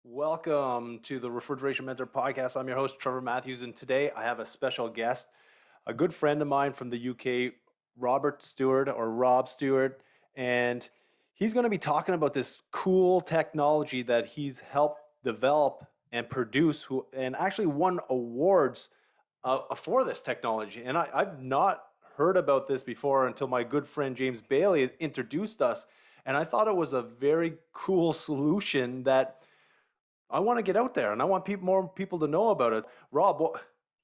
Welcome to the Refrigeration Mentor podcast. I'm your host, Trevor Matthews, and today I have a special guest, a good friend of mine from the UK, Robert Steward or Rob Steward, and he's going to be talking about this cool technology that he's helped develop and produce, and actually won awards for this technology. And I've not heard about this before until my good friend James Bailey introduced us, and I thought it was a very cool solution that I want to get out there and I want more people to know about it. Rob,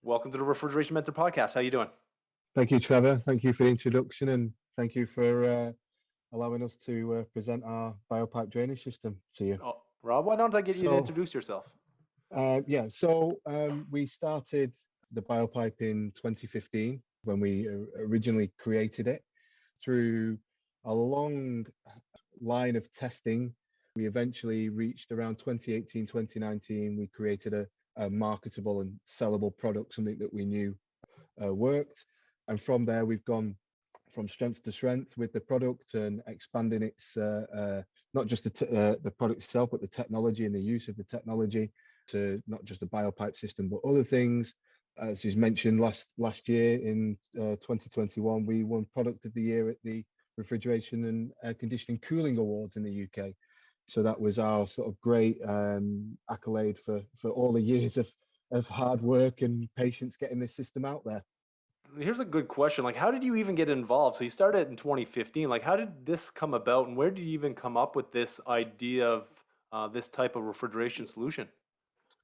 welcome to the Refrigeration Mentor podcast. How you doing? Thank you, Trevor. Thank you for the introduction and thank you for allowing us to present our BioPipe drainage system to you. Oh, Rob, why don't I get you to So, introduce yourself? we started the BioPipe in 2015 when we originally created it. Through a long line of testing, we eventually reached around 2018, 2019. We created a marketable and sellable product, something that we knew worked. And from there, we've gone from strength to strength with the product and expanding its not just the product itself, but the technology and the use of the technology to not just a BioPipe system, but other things. As is mentioned last year in 2021, we won Product of the Year at the Refrigeration and Air Conditioning Cooling Awards in the UK. So that was our sort of great accolade for all the years of hard work and patience getting this system out there. Here's a good question. Like, how did you even get involved? So you started in 2015. Like, how did this come about, and where did you even come up with this idea of this type of refrigeration solution?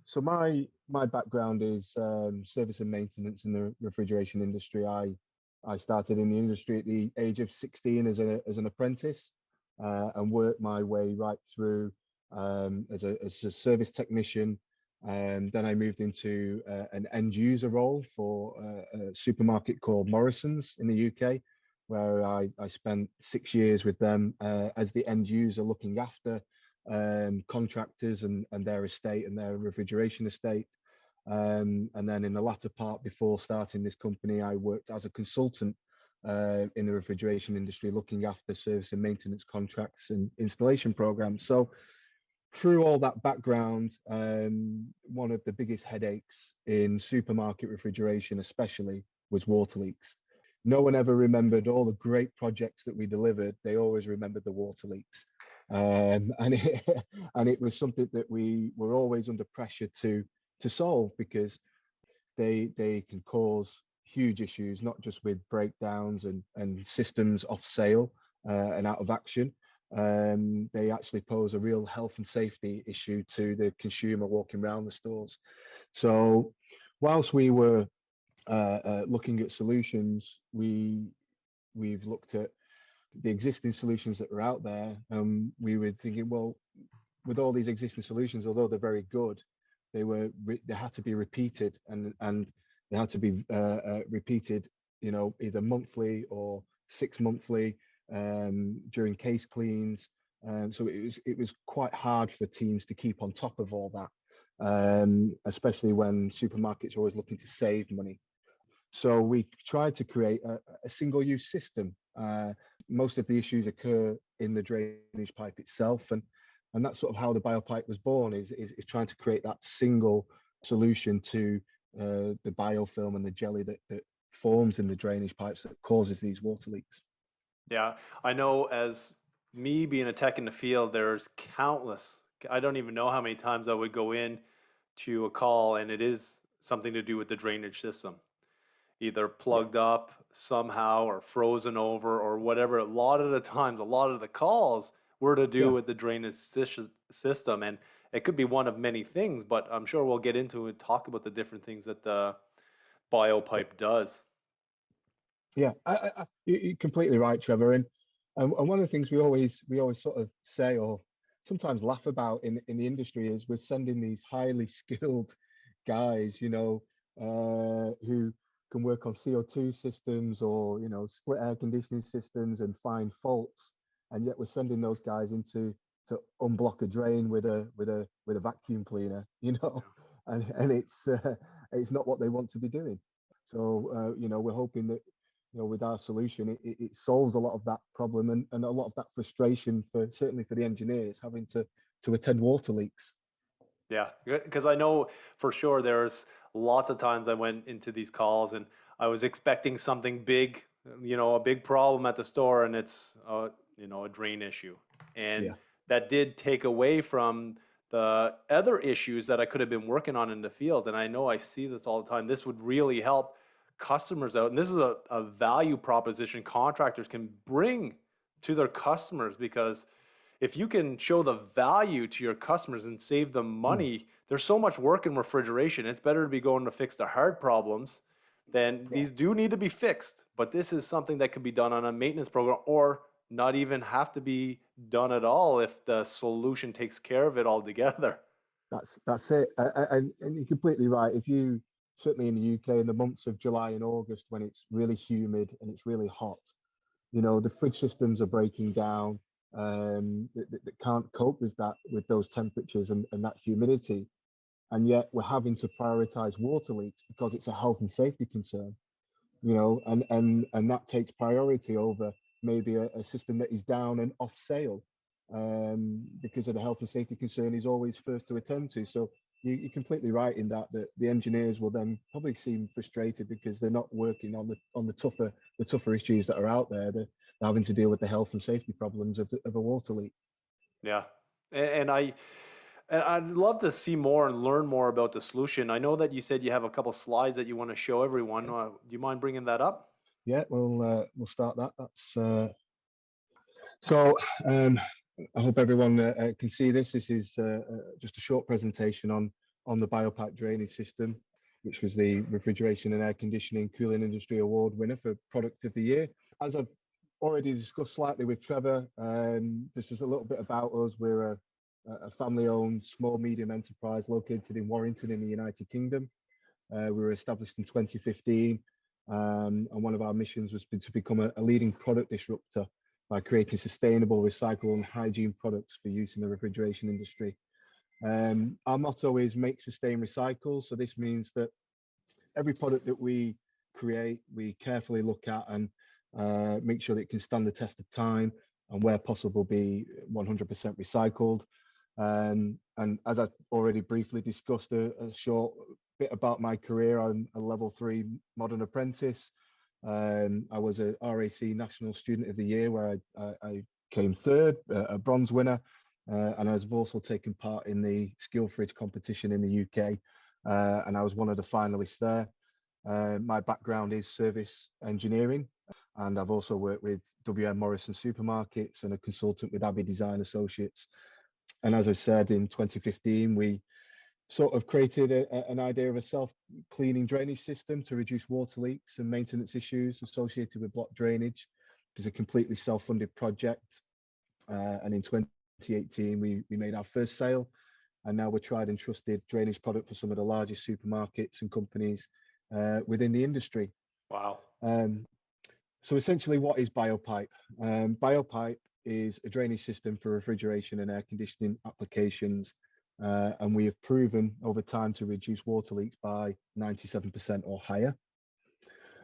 So my background is service and maintenance in the refrigeration industry. I started in the industry at the age of 16 as an apprentice and worked my way right through as a service technician. And then I moved into an end user role for a supermarket called Morrison's in the UK, where I spent 6 years with them as the end user looking after contractors and their estate and their refrigeration estate. And then in the latter part, before starting this company, I worked as a consultant in the refrigeration industry, looking after service and maintenance contracts and installation programs. So through all that background, one of the biggest headaches in supermarket refrigeration, especially, was water leaks. No one ever remembered all the great projects that we delivered. They always remembered the water leaks. And it, and it was something that we were always under pressure to solve, because they can cause huge issues, not just with breakdowns and systems off sale and out of action. They actually pose a real health and safety issue to the consumer walking around the stores. So whilst we were looking at solutions, we've looked at the existing solutions that were out there. We were thinking, well, with all these existing solutions, although they're very good, they had to be repeated, and they had to be repeated, either monthly or 6 monthly during case cleans. So it was quite hard for teams to keep on top of all that, especially when supermarkets are always looking to save money. So we tried to create a single-use system. Most of the issues occur in the drainage pipe itself, and that's sort of how the BioPipe was born. Is trying to create that single solution to the biofilm and the jelly that forms in the drainage pipes that causes these water leaks. Yeah, I know, as me being a tech in the field, there's countless, I don't even know how many times I would go in to a call and it is something to do with the drainage system, either Yeah, plugged up somehow or frozen over or whatever. A lot of the times, a lot of the calls were to do yeah. with the drainage system, and it could be one of many things, but I'm sure we'll get into it, talk about the different things that the Yeah. BioPipe does. Yeah, you're completely right, Trevor. And one of the things we always sort of say, or sometimes laugh about in the industry, is we're sending these highly skilled guys, who can work on CO2 systems or split air conditioning systems and find faults, and yet we're sending those guys into to unblock a drain with a vacuum cleaner, and it's not what they want to be doing. So we're hoping that with our solution, it solves a lot of that problem and a lot of that frustration, for certainly for the engineers having to attend water leaks. Yeah, because I know for sure there's lots of times I went into these calls and I was expecting something big, a big problem at the store, and it's a drain issue. And Yeah. that did take away from the other issues that I could have been working on in the field. And I know I see this all the time. This would really help customers out. And this is a value proposition contractors can bring to their customers, because if you can show the value to your customers and save them Mm, money, there's so much work in refrigeration. It's better to be going to fix the hard problems than yeah. these do need to be fixed. But this is something that could be done on a maintenance program, or not even have to be done at all if the solution takes care of it altogether. That's it. And you're completely right. If you certainly in the UK in the months of July and August when it's really humid and it's really hot, the fridge systems are breaking down. That can't cope with those temperatures and that humidity. And yet we're having to prioritize water leaks because it's a health and safety concern. And that takes priority over maybe a system that is down and off sale, because of the health and safety concern is always first to attend to. So you're completely right in that the engineers will then probably seem frustrated because they're not working on the tougher issues that are out there. They're having to deal with the health and safety problems of a water leak. Yeah. And I'd love to see more and learn more about the solution. I know that you said you have a couple slides that you want to show everyone. Do you mind bringing that up? Yeah, we'll start that. That's so. I hope everyone can see this. This is just a short presentation on the BioPipe drainage system, which was the Refrigeration and Air Conditioning Cooling Industry Award winner for Product of the Year. As I've already discussed slightly with Trevor, this is a little bit about us. We're a family-owned small medium enterprise located in Warrington in the United Kingdom. We were established in 2015, and one of our missions was to become a leading product disruptor by creating sustainable, recyclable, and hygiene products for use in the refrigeration industry. Our motto is make, sustain, recycle. So this means that every product that we create, we carefully look at and make sure that it can stand the test of time and where possible be 100% recycled. And as I already briefly discussed a short bit about my career, I'm a level 3 modern apprentice. I was a RAC National Student of the Year where I came third, a bronze winner, and I've also taken part in the Skill Fridge competition in the UK, and I was one of the finalists there. My background is service engineering, and I've also worked with WM Morrison Supermarkets and a consultant with Abbey Design Associates. And as I said, in 2015, we sort of created an idea of a self-cleaning drainage system to reduce water leaks and maintenance issues associated with block drainage. It's a completely self-funded project. And in 2018, we made our first sale, and now we're tried and trusted drainage product for some of the largest supermarkets and companies within the industry. Wow. Um, so essentially, what is BioPipe? BioPipe is a drainage system for refrigeration and air conditioning applications, and we have proven over time to reduce water leaks by 97% or higher.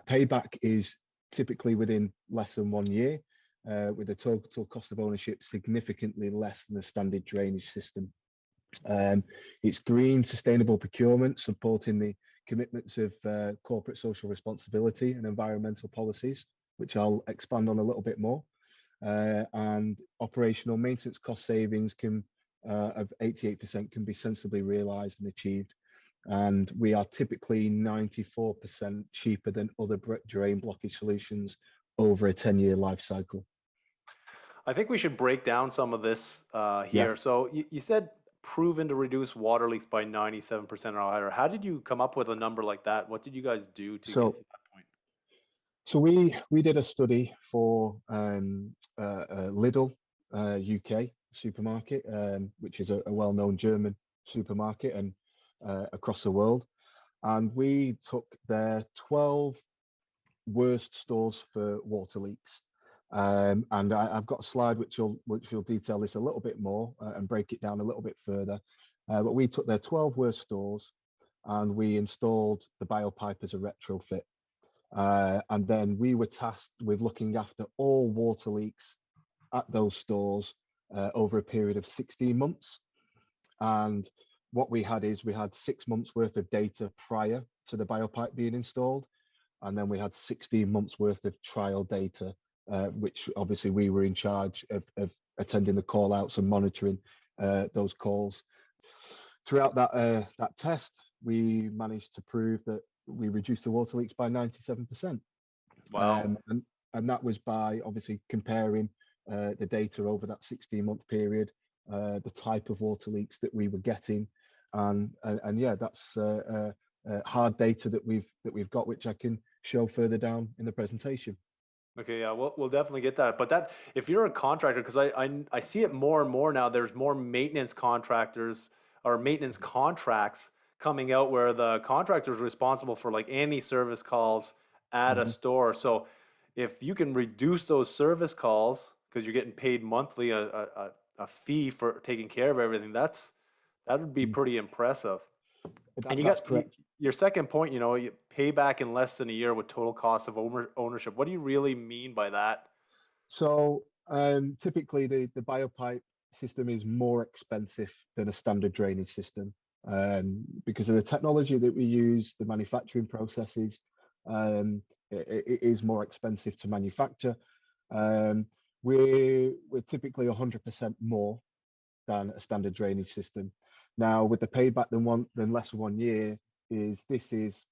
Payback is typically within less than 1 year, with the total cost of ownership significantly less than a standard drainage system. It's green, sustainable procurement, supporting the commitments of corporate social responsibility and environmental policies, which I'll expand on a little bit more. And operational maintenance cost savings of 88% can be sensibly realized and achieved. And we are typically 94% cheaper than other drain blockage solutions over a 10-year life cycle. I think we should break down some of this Yeah. here. So you said proven to reduce water leaks by 97% or higher. How did you come up with a number like that? What did you guys do to get So to that point? So we did a study for Lidl UK supermarket, which is a well-known German supermarket and across the world, and we took their 12 worst stores for water leaks. And I've got a slide which will detail this a little bit more and break it down a little bit further. But we took their 12 worst stores and we installed the BioPipe as a retrofit. And then we were tasked with looking after all water leaks at those stores over a period of 16 months. And what we had is we had 6 months worth of data prior to the BioPipe being installed, and then we had 16 months worth of trial data, which obviously we were in charge of attending the call outs and monitoring those calls. Throughout that test, we managed to prove that we reduced the water leaks by 97%. Wow. Um, and, and that was by obviously comparing the data over that 16-month period, the type of water leaks that we were getting, and yeah, that's hard data that we've got, which I can show further down in the presentation. Okay, yeah, we'll definitely get that. But that, if you're a contractor, because I see it more and more now, there's more maintenance contractors or maintenance contracts coming out where the contractor is responsible for like any service calls at a Mhm. store. So if you can reduce those service calls because you're getting paid monthly a fee for taking care of everything, that would be Mm. pretty impressive. And you That's got correct. your second point, you pay back in less than a year with total cost of ownership. What do you really mean by that? So typically the BioPipe system is more expensive than a standard drainage system because of the technology that we use, the manufacturing processes. It is more expensive to manufacture. Um, we're typically 100% more than a standard drainage system. Now, with the payback than less than 1 year, this is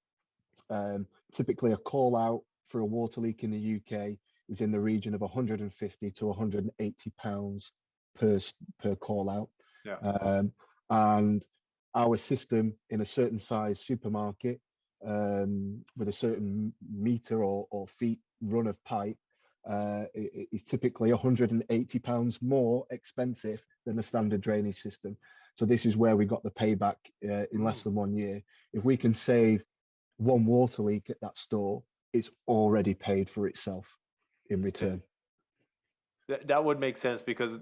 typically a call out for a water leak in the UK is in the region of 150 to 180 pounds per call out. Yeah. And our system in a certain size supermarket with a certain meter or feet run of pipe is typically 180 pounds more expensive than the standard drainage system. So this is where we got the payback in less Mm. than 1 year. If we can save one water leak at that store, it's already paid for itself in Yeah. return. That would make sense because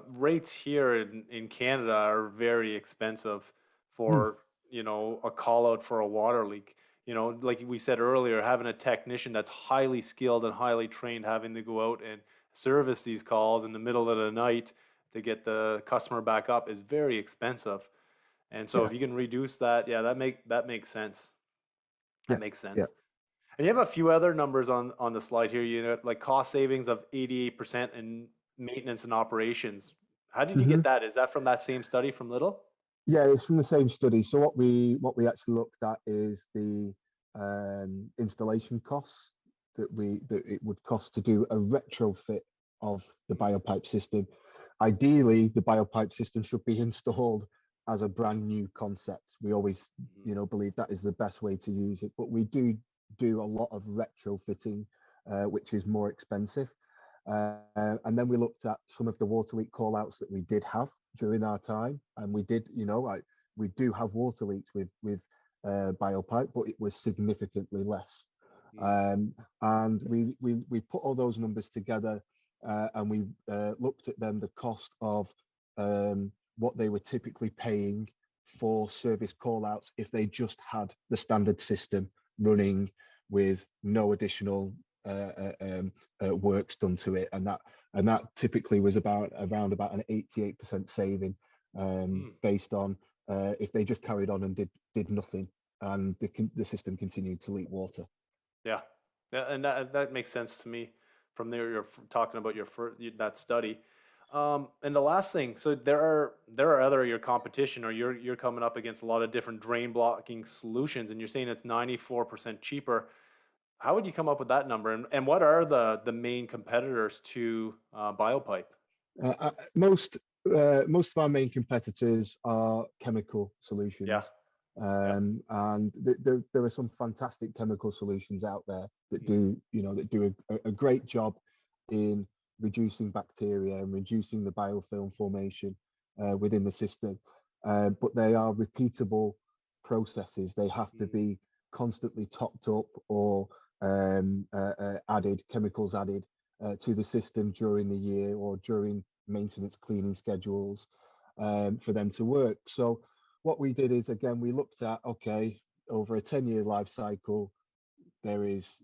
rates here in Canada are very expensive Mm, for, a call out for a water leak. Like we said earlier, having a technician that's highly skilled and highly trained, having to go out and service these calls in the middle of the night to get the customer back up is very expensive. And so yeah, if you can reduce that, yeah, that makes sense. That yeah, makes yeah. sense. And you have a few other numbers on the slide here, like cost savings of 88% in maintenance and operations. How did you hmm get that? Is that from that same study from Little? Yeah, it's from the same study. So what we actually looked at is the installation costs that it would cost to do a retrofit of the BioPipe system. Ideally, the BioPipe system should be installed as a brand new concept. We always, Mhm. believe that is the best way to use it, but we do a lot of retrofitting, which is more expensive. And then we looked at some of the water leak call outs that we did have during our time, and we did, like we do have water leaks with BioPipe, but it was significantly less. Mm. And we put all those numbers together, and we looked at then the cost of what they were typically paying for service call outs if they just had the standard system running with no additional works done to it, and that typically was around about an 88% saving, Mm. based on if they just carried on and did nothing, and the system continued to leak water. Yeah. Yeah, and that makes sense to me. From there, you're talking about that study. And the last thing, so there are other your competition, or you're coming up against a lot of different drain blocking solutions, and you're saying it's 94% cheaper. How would you come up with that number? And what are the main competitors to BioPipe? Most of our main competitors are chemical Yeah, solutions, yeah. and there are some fantastic chemical solutions out there that Mm, do a great job in reducing bacteria and reducing the biofilm formation within the system. But they are repeatable processes. They have to mm, be constantly topped up or chemicals added to the system during the year or during maintenance cleaning schedules for them to work. So what we did is, again, we looked at, okay, over a 10-year life cycle, there is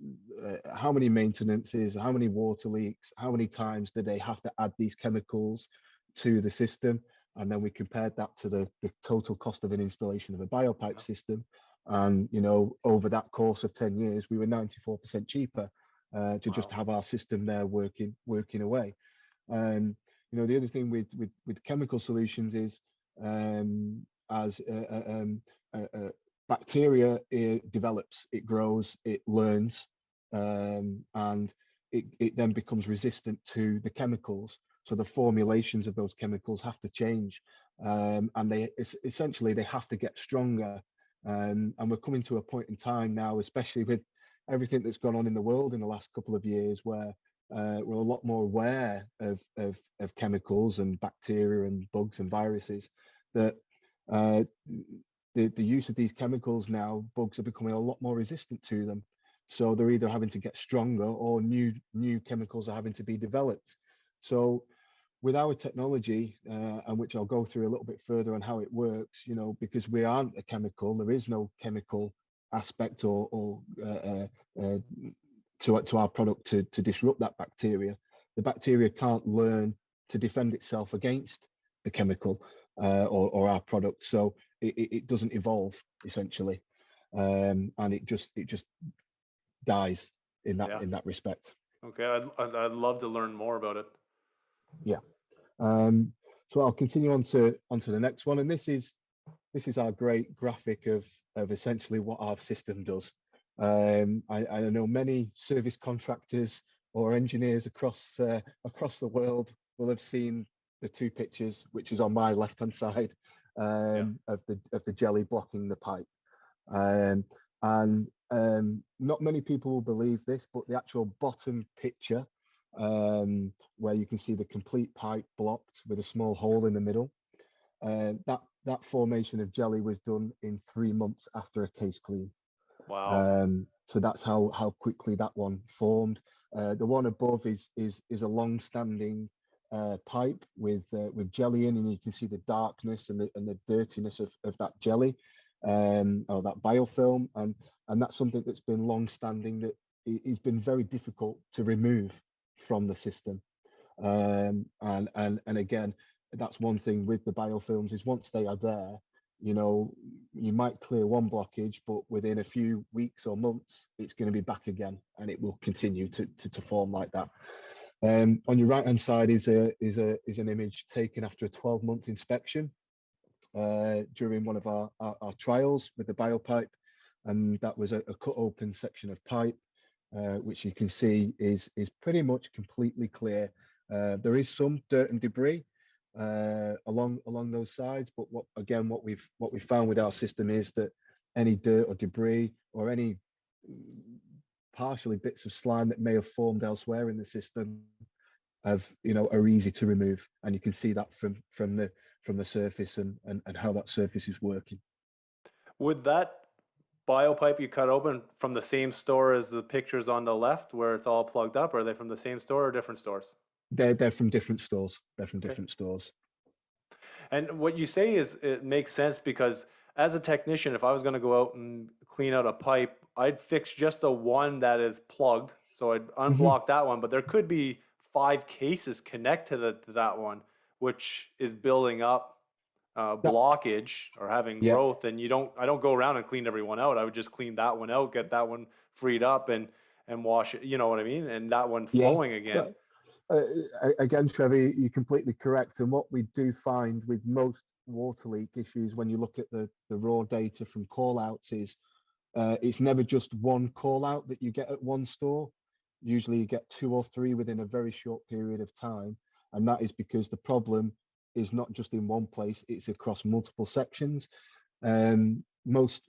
how many maintenances, how many water leaks, how many times do they have to add these chemicals to the system, And then we compared that to the total cost of an installation of a BioPipe Yeah. system. And, over that course of 10 years, we were 94% cheaper to just Wow. have our system there working away. The other thing with chemical solutions is as bacteria, it develops, it grows, it learns, and it then becomes resistant to the chemicals. So the formulations of those chemicals have to change, and essentially they have to get stronger. And we're coming to a point in time now, especially with everything that's gone on in the world in the last couple of years, where we're a lot more aware of chemicals and bacteria and bugs and viruses, that uh, the use of these chemicals now, bugs are becoming a lot more resistant to them. So they're either having to get stronger, or new chemicals are having to be developed. So with our technology, and which I'll go through a little bit further on how it works, because we aren't a chemical, there is no chemical aspect or to our product to disrupt that bacteria. The bacteria can't learn to defend itself against the chemical or our product, so it doesn't evolve essentially, and it just dies in Yeah. that respect. Okay. I'd love to learn more about it. Yeah. So I'll continue onto the next one, and this is our great graphic of essentially what our system does. I know many service contractors or engineers across the world will have seen the two pictures, which is on my left hand side, Yeah. of the jelly blocking the pipe. And not many people will believe this, but the actual bottom picture, where you can see the complete pipe blocked with a small hole in the middle, that formation of jelly was done in 3 months after a case clean. Wow. So that's how quickly that one formed. The one above is a long-standing pipe with jelly in, and you can see the darkness and the dirtiness of that jelly, or that biofilm, and that's something that's been long-standing, that it's been very difficult to remove from the system. And again, that's one thing with the biofilms, is once they are there, you might clear one blockage, but within a few weeks or months, it's going to be back again, and it will continue to form like that. On your right hand side is an image taken after a 12-month inspection during one of our trials with the BioPipe, and that was a cut open section of pipe, which you can see is pretty much completely clear. There is some dirt and debris along those sides, but what we've found with our system is that any dirt or debris, or any partially bits of slime that may have formed elsewhere in the system, are easy to remove, and you can see that from the surface, and how that surface is working. Would that biopipe you cut open from the same store as the pictures on the left where it's all plugged up? Or are they from the same store or different stores? They're from different stores. They're from Okay. different stores. And what you say is, it makes sense, because as a technician, if I was going to go out and clean out a pipe, I'd fix just the one that is plugged. So I'd Mhm. unblock that one, but there could be 5 cases connected to that one, which is building up That blockage or having Yeah, growth. And I don't go around and clean every one out. I would just clean that one out, get that one freed up, and wash it. You know what I mean? And that one yeah. flowing again. But again, Trevor, you're completely correct. And what we do find with most water leak issues, when you look at the raw data from call outs, is it's never just one call out that you get at one store. Usually you get two or three within a very short period of time. And that is because the problem is not just in one place, it's across multiple sections. Most,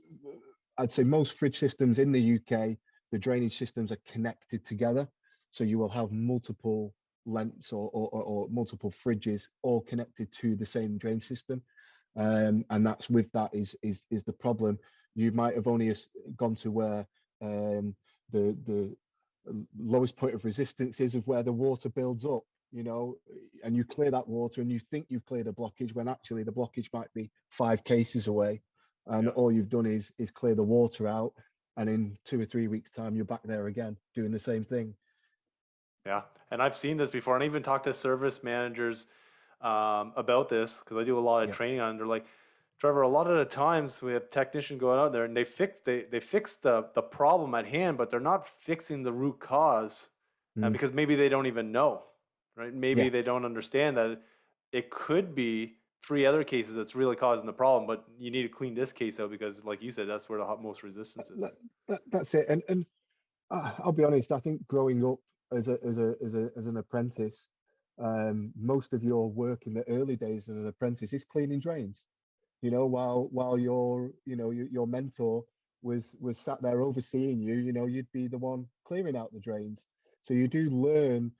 I'd say most fridge systems in the UK, the drainage systems are connected together. So you will have multiple lengths, or multiple fridges all connected to the same drain system. And that's with that is the problem. You might have only gone to where the lowest point of resistance is, of where the water builds up, and you clear that water, and you think you've cleared a blockage, when actually the blockage might be 5 cases away, and Yeah. all you've done is clear the water out, and in 2 or 3 weeks time you're back there again doing the same thing. Yeah, and I've seen this before, and I even talked to service managers about this because I do a lot of Yeah. training on. They're like, Trevor, a lot of the times we have technicians going out there and they fix the problem at hand, but they're not fixing the root cause, and Mm, because maybe they don't even know, right? Maybe yeah. they don't understand that it could be three other cases that's really causing the problem, but you need to clean this case out because, like you said, that's where the most resistance is. That, that's it. And I'll be honest. I think growing up as an apprentice, most of your work in the early days as an apprentice is cleaning drains. While your mentor was sat there overseeing you, you'd be the one clearing out the drains. So you do learn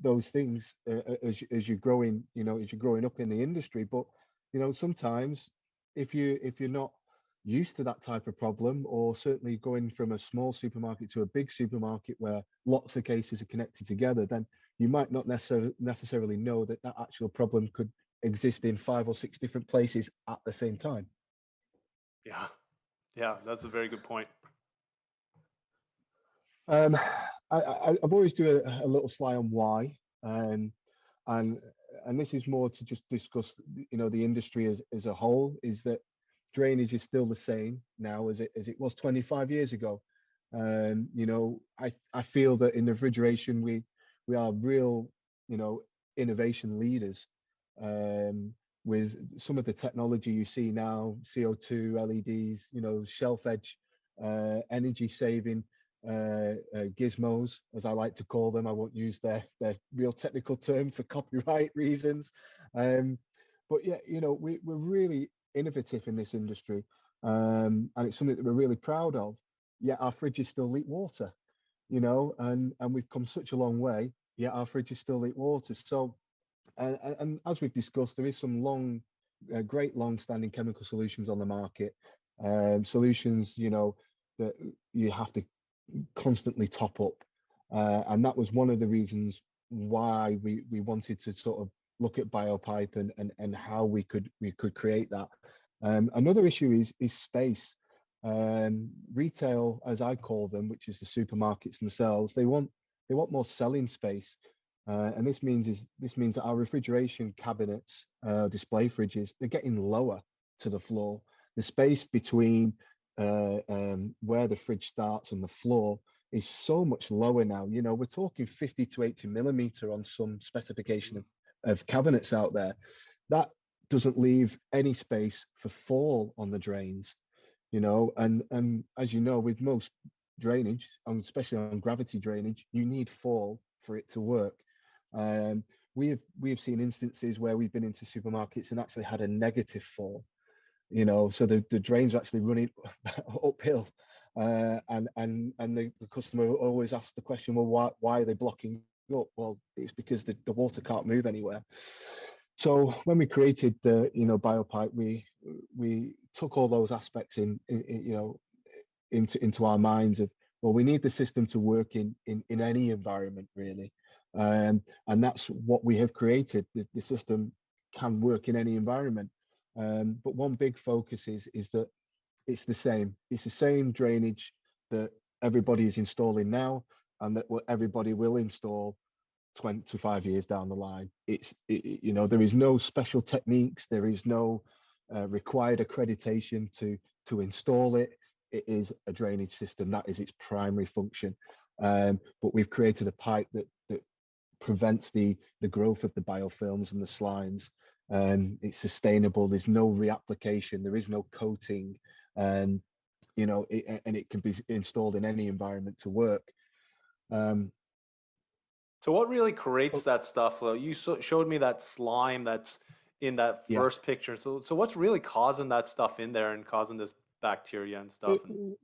those things as you're growing, as you're growing up in the industry. But sometimes if you're not used to that type of problem, or certainly going from a small supermarket to a big supermarket where lots of cases are connected together, then you might not necessarily know that that actual problem could exist in 5 or 6 different places at the same time. Yeah, yeah, that's a very good point. Um, I've always do a little sly on why, um, and and this is more to just discuss, the industry as a whole. Is that drainage is still the same now as it was 25 years ago. I feel that in refrigeration we are real, you know, innovation leaders. Um, with some of the technology you see now, CO2, LEDs, shelf edge, energy saving gizmos, as I like to call them. I won't use their real technical term for copyright reasons. Um, but yeah, we're really innovative in this industry, and it's something that we're really proud of. Yet our fridges still leak water, and we've come such a long way. Yet our fridges still leak water. So, and as we've discussed, there is some great long-standing chemical solutions on the market. Solutions, that you have to constantly top up. And that was one of the reasons why we wanted to sort of look at BioPipe and how we could create that. Another issue is space. Retail, as I call them, which is the supermarkets themselves, they want more selling space. And this means that our refrigeration cabinets, display fridges, they're getting lower to the floor. The space between where the fridge starts and the floor is so much lower now. We're talking 50 to 80 millimeter on some specification of cabinets out there. That doesn't leave any space for fall on the drains, and as you know, with most drainage, and especially on gravity drainage, you need fall for it to work. Um, we have seen instances where we've been into supermarkets and actually had a negative fall, so the drains are actually running uphill, and the customer always asks the question, well, why are they blocking up? Well, it's because the water can't move anywhere. So when we created the BioPipe, we took all those aspects into our minds of, well, we need the system to work in any environment really, and that's what we have created. The system can work in any environment, but one big focus is that it's the same drainage that everybody is installing now, and that everybody will install 25 years down the line. There is no special techniques, there is no required accreditation to install it. It is a drainage system, that is its primary function. But we've created a pipe that prevents the growth of the biofilms and the slimes. It's sustainable. There's no reapplication. There is no coating. And and it can be installed in any environment to work. Um, So what really creates oh, that stuff though? You showed me that slime that's in that yeah. first picture. So what's really causing that stuff in there and causing this bacteria and The, stuff? And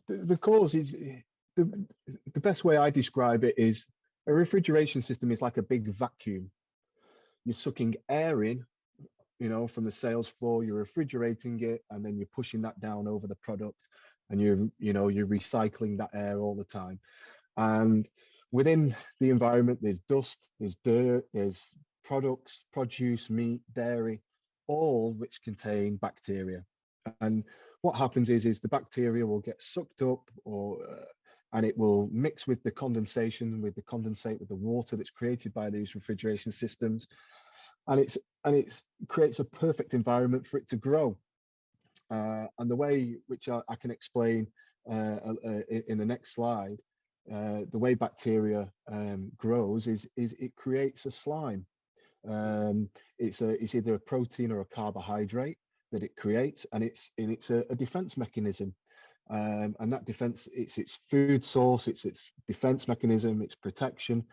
the cause is the the best way I describe it is a refrigeration system is like a big vacuum. You're sucking air in, from the sales floor, you're refrigerating it, and then you're pushing that down over the product, and you're recycling that air all the time. And within the environment, there's dust, there's dirt, there's products, produce, meat, dairy, all which contain bacteria. And what happens is the bacteria will get sucked up or and it will mix with the condensation, with the condensate, with the water that's created by these refrigeration systems, and it's creates a perfect environment for it to grow. And the way which I can explain in the next slide, the way bacteria grows is it creates a slime. Um, it's either a protein or a carbohydrate that it creates, and it's a defense mechanism. And that defense, it's its food source, it's its defense mechanism, its protection.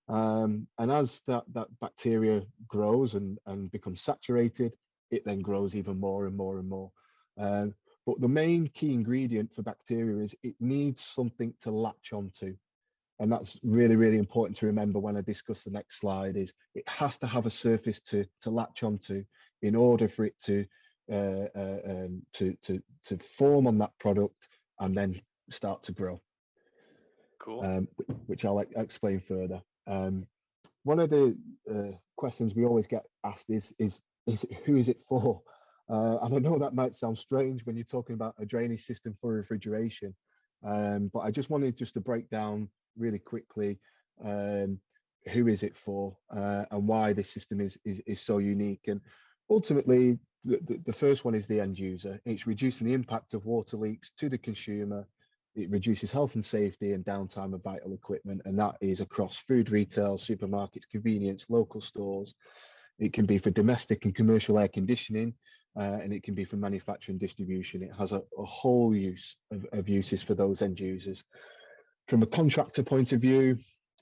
And as that bacteria grows and becomes saturated, it then grows even more and more and more. Um, but the main key ingredient for bacteria is it needs something to latch onto. And that's really, really important to remember when I discuss the next slide, is it has to have a surface to latch onto in order for it to form on that product and then start to grow, Cool. um, which I'll explain further. One of the questions we always get asked is who is it for? And I know that might sound strange when you're talking about a drainage system for refrigeration, but I just wanted just to break down really quickly um, who is it for and why this system is so unique. And ultimately, the first one is the end user. It's reducing the impact of water leaks to the consumer. It reduces health and safety and downtime of vital equipment, and that is across food retail, supermarkets, convenience, local stores. It can be for domestic and commercial air conditioning, and it can be for manufacturing distribution. It has a whole use of uses for those end users. From a contractor point of view,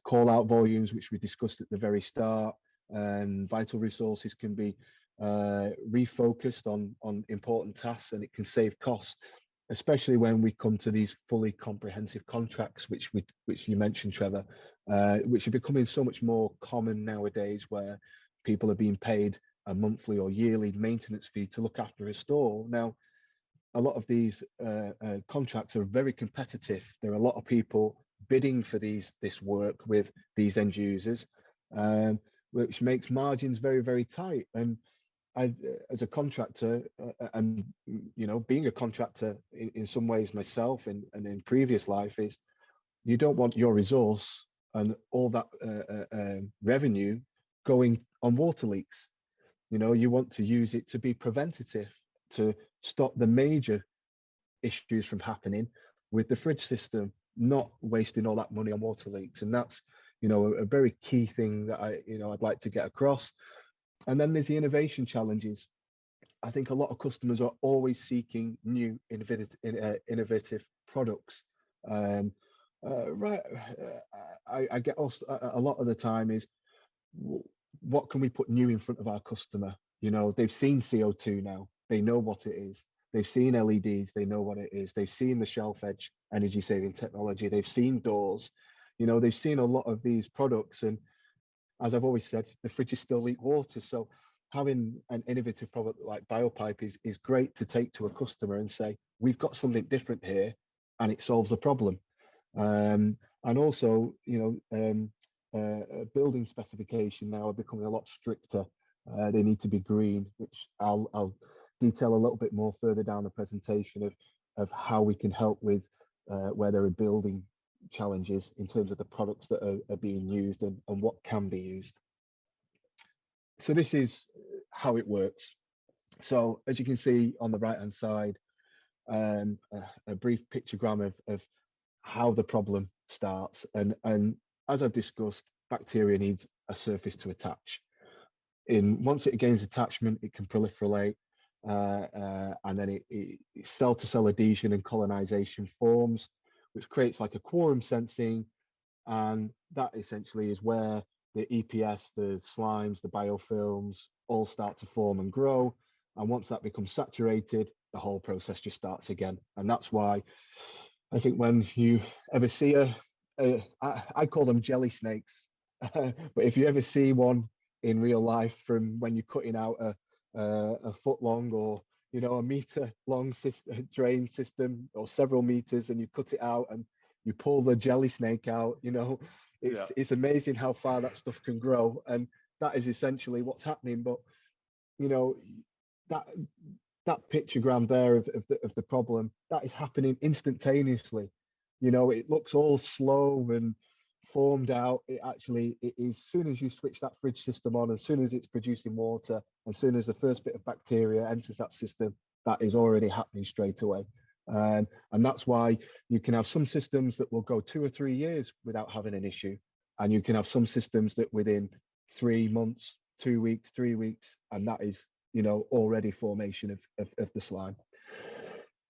call out volumes, which we discussed at the very start, and vital resources can be refocused on important tasks, and it can save costs, especially when we come to these fully comprehensive contracts, which you mentioned, Trevor, which are becoming so much more common nowadays, where people are being paid a monthly or yearly maintenance fee to look after a store. Now, a lot of these contracts are very competitive. There are a lot of people bidding for this work with these end users, which makes margins very, very tight. And I, as a contractor, and being a contractor in some ways myself, and in previous life, is you don't want your resource and all that revenue going on water leaks. You want to use it to be preventative, to stop the major issues from happening with the fridge system, not wasting all that money on water leaks. And that's a very key thing that I'd like to get across. And then there's the innovation challenges. I think a lot of customers are always seeking new innovative products. Right, I get asked a lot of the time is, what can we put new in front of our customer? They've seen CO2 now, they know what it is. They've seen LEDs, they know what it is. They've seen the shelf edge energy saving technology. They've seen doors. They've seen a lot of these products, and as I've always said, the fridges still leak water. So having an innovative product like BioPipe is great to take to a customer and say, we've got something different here, and it solves a problem. And also, building specification now are becoming a lot stricter. They need to be green, which I'll detail a little bit more further down the presentation of how we can help with where there are building challenges in terms of the products that are being used and what can be used. So this is how it works. So as you can see on the right hand side, a brief pictogram of how the problem starts. And as I've discussed, bacteria needs a surface to attach. Once it gains attachment, it can proliferate, and then cell-to-cell adhesion and colonization forms, which creates like a quorum sensing, and that essentially is where the EPS, the slimes, the biofilms all start to form and grow. And once that becomes saturated, the whole process just starts again. And that's why I think when you ever see I call them jelly snakes, but if you ever see one in real life, from when you're cutting out a foot long or a meter long drain system or several meters, and you cut it out and you pull the jelly snake out, Yeah. it's amazing how far that stuff can grow, and that is essentially what's happening. But that that pictogram there of the problem, that is happening instantaneously. it looks all slow and formed out. It is, as soon as you switch that fridge system on, as soon as it's producing water, as soon as the first bit of bacteria enters that system, that is already happening straight away. And that's why you can have some systems that will go 2 or 3 years without having an issue. And you can have some systems that within 3 months, 2 weeks, 3 weeks, and that is, already formation of the slime.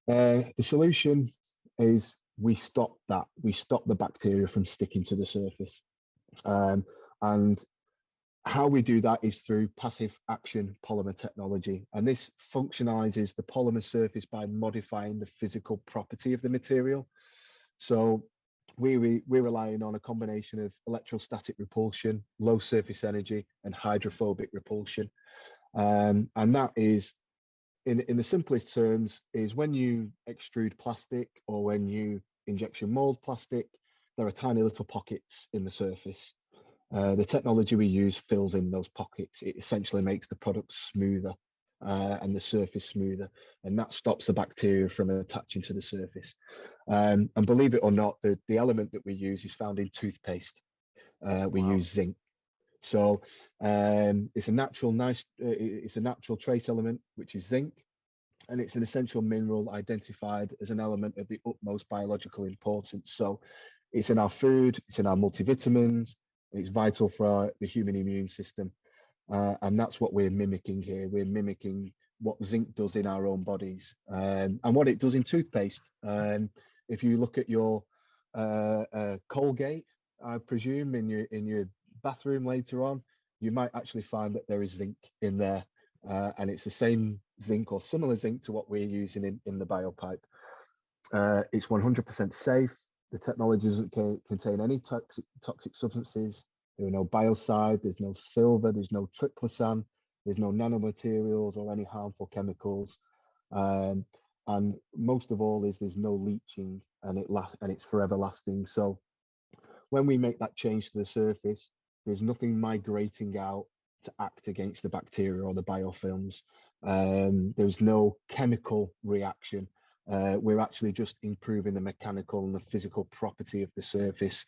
The solution is we stop that. We stop the bacteria from sticking to the surface. And how we do that is through passive action polymer technology. And this functionizes the polymer surface by modifying the physical property of the material. So we're relying on a combination of electrostatic repulsion, low surface energy, and hydrophobic repulsion. And that is, in the simplest terms, is when you extrude plastic or when you injection mold plastic, there are tiny little pockets in the surface. The technology we use fills in those pockets. It essentially makes the product smoother and the surface smoother, and that stops the bacteria from attaching to the surface. And believe it or not, the element that we use is found in toothpaste. We Wow. use zinc. So it's a natural trace element, which is zinc, and it's an essential mineral identified as an element of the utmost biological importance. So it's in our food, it's in our multivitamins, it's vital for the human immune system. And that's what we're mimicking here. We're mimicking what zinc does in our own bodies, and what it does in toothpaste. If you look at your Colgate, I presume in your bathroom later on, you might actually find that there is zinc in there, and it's the same zinc or similar zinc to what we're using in the BioPipe. It's 100% safe. The technology doesn't contain any toxic substances. There are no biocide, there's no silver, there's no triclosan, there's no nanomaterials or any harmful chemicals. And most of all is there's no leaching, and it's forever lasting. So when we make that change to the surface, there's nothing migrating out to act against the bacteria or the biofilms. There's no chemical reaction. We're actually just improving the mechanical and the physical property of the surface,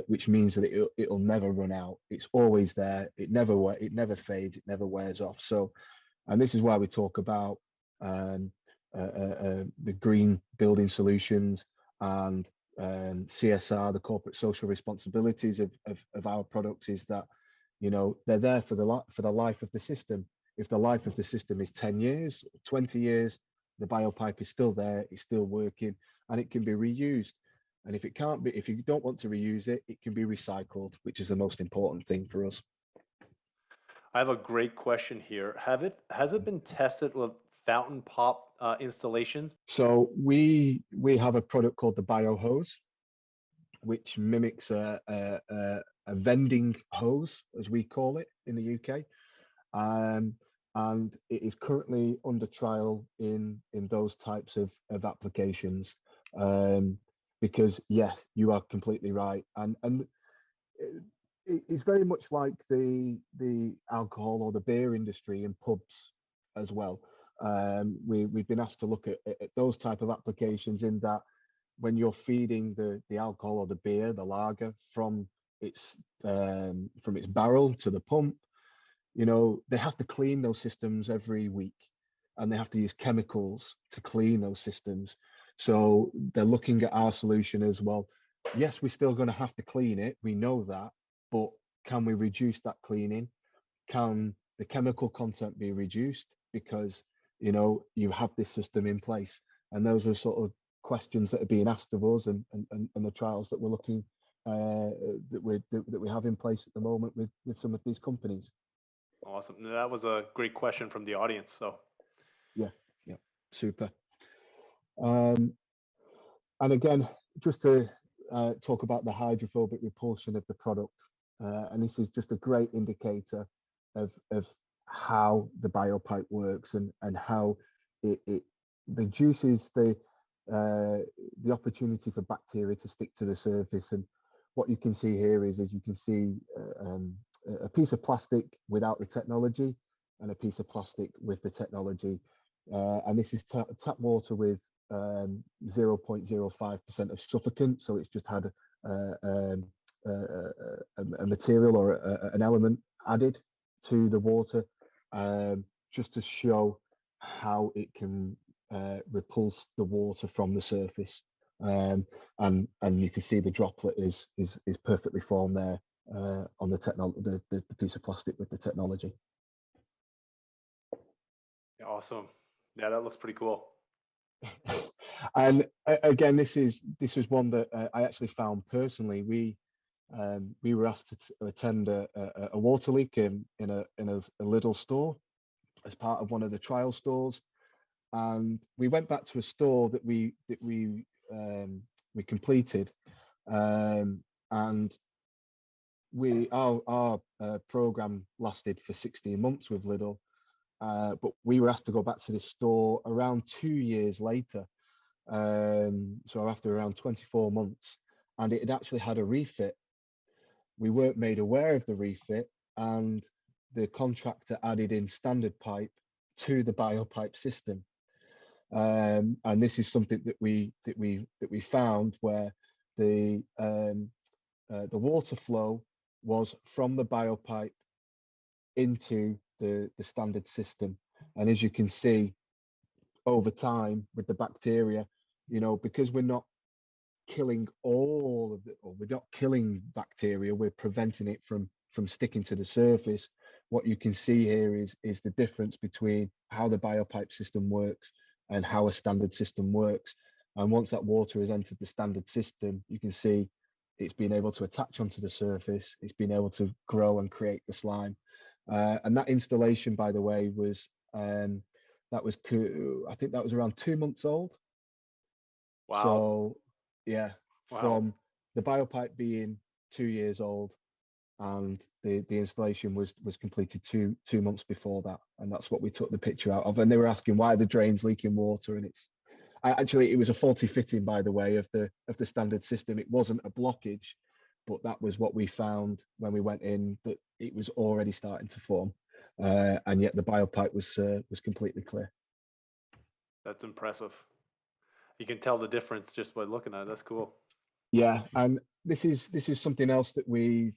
which means that it'll never run out. It's always there. It never fades. It never wears off. So, and this is why we talk about the green building solutions and CSR, the corporate social responsibilities of our products, is that they're there for the life of the system. If the life of the system is 10 years, 20 years, the BioPipe is still there, it's still working, and it can be reused. And if you don't want to reuse it, it can be recycled, which is the most important thing for us. I have a great question here. Has it been tested with fountain pop installations? So we have a product called the BioHose, which mimics a vending hose, as we call it in the UK. And it is currently under trial in those types of applications. Because yes, you are completely right. And it's very much like the alcohol or the beer industry in pubs as well. We've been asked to look at those type of applications, in that when you're feeding the alcohol or the beer, the lager, from its barrel to the pump, they have to clean those systems every week, and they have to use chemicals to clean those systems. So they're looking at our solution as well. Yes, we're still going to have to clean it. We know that, but can we reduce that cleaning? Can the chemical content be reduced because you have this system in place? And those are sort of questions that are being asked of us, and the trials that we're looking that we have in place at the moment with some of these companies. Awesome. That was a great question from the audience. So Yeah, yeah, super. Um, and again, just to talk about the hydrophobic repulsion of the product, and this is just a great indicator of how the BioPipe works, and how it reduces the opportunity for bacteria to stick to the surface. And what you can see here is you can see a piece of plastic without the technology, and a piece of plastic with the technology. And this is tap water with 0.05% of suffocant, so it's just had a material or an element added to the water, just to show how it can repulse the water from the surface. And you can see the droplet is perfectly formed there on the piece of plastic with the technology. Awesome. Yeah, that looks pretty cool. And again, this was one that I actually found personally. We were asked to attend a water leak in a little store as part of one of the trial stores, and we went back to a store that we completed, and our program lasted for 16 months with Lidl, but we were asked to go back to this store around 2 years later, so after around 24 months, and it had actually had a refit. We weren't made aware of the refit, and the contractor added in standard pipe to the BioPipe system. And this is something that we found, where the water flow was from the BioPipe into the standard system. And as you can see, over time with the bacteria, because we're not killing all of it, or we're not killing bacteria, we're preventing it from sticking to the surface. What you can see here is the difference between how the BioPipe system works and how a standard system works. And once that water has entered the standard system, you can see it's been able to attach onto the surface, it's been able to grow and create the slime. And that installation, by the way, I think that was around 2 months old. Wow. So yeah, Wow. from the BioPipe being 2 years old, and the installation was completed two months before that, and that's what we took the picture out of. And they were asking why the drain's leaking water, and it was a faulty fitting, by the way, of the standard system. It wasn't a blockage, but that was what we found when we went in, that it was already starting to form, and yet the BioPipe was completely clear. That's impressive. You can tell the difference just by looking at it. That's cool. Yeah, and this is something else that we've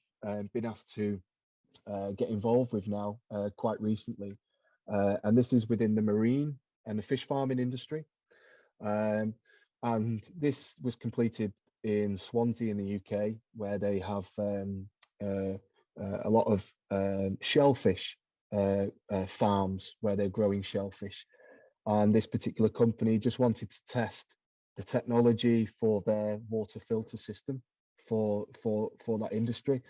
been asked to get involved with now quite recently, and this is within the marine and the fish farming industry, and this was completed in Swansea in the UK, where they have a lot of shellfish farms where they're growing shellfish, and this particular company just wanted to test the technology for their water filter system for that industry.